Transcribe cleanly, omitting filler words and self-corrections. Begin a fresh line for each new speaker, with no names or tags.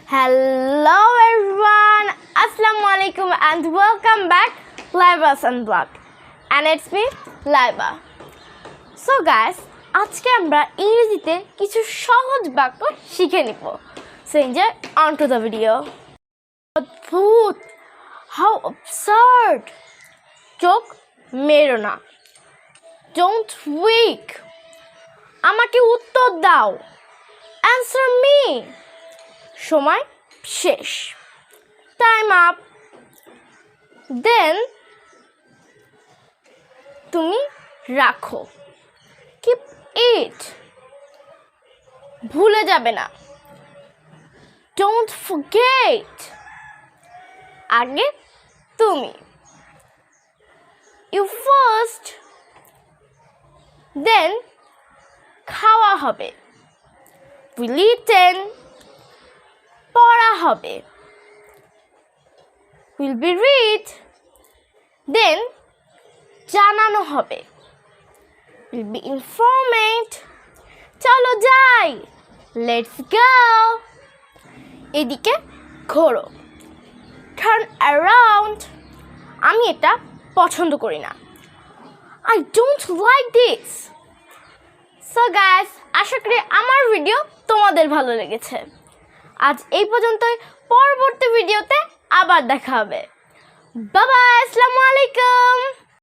Hello everyone, Assalamualaikum and welcome back Laiba's Unblocked and it's me Laiba. So guys, আজকে আমরা ইংরেজিতে কিছু সহজ বাক্য শিখে নিব. So enjoy on to the video. অদ্ভুত, how absurd. চোখ মেরো না. Don't weak. আমাকে উত্তর দাও. Answer me. সময় শেষ. Time up. Then তুমি রাখো. Keep it. ভুলে যাবে না. Don't forget. আগে তুমি. You first. Then খাওয়া হবে. Will eaten. পড়া হবে. Will be read. Then জানানো হবে. Will be informed. চলো যাই. Let's go. এদিকে ঘোরো. Turn around. আমি এটা পছন্দ করি না. I don't like this. So guys, আশা করি আমার ভিডিও তোমাদের ভালো লেগেছে. আজ এই পর্যন্তই. পরবর্তী ভিডিওতে আবার দেখা হবে. বাই বাই, আসসালামু আলাইকুম.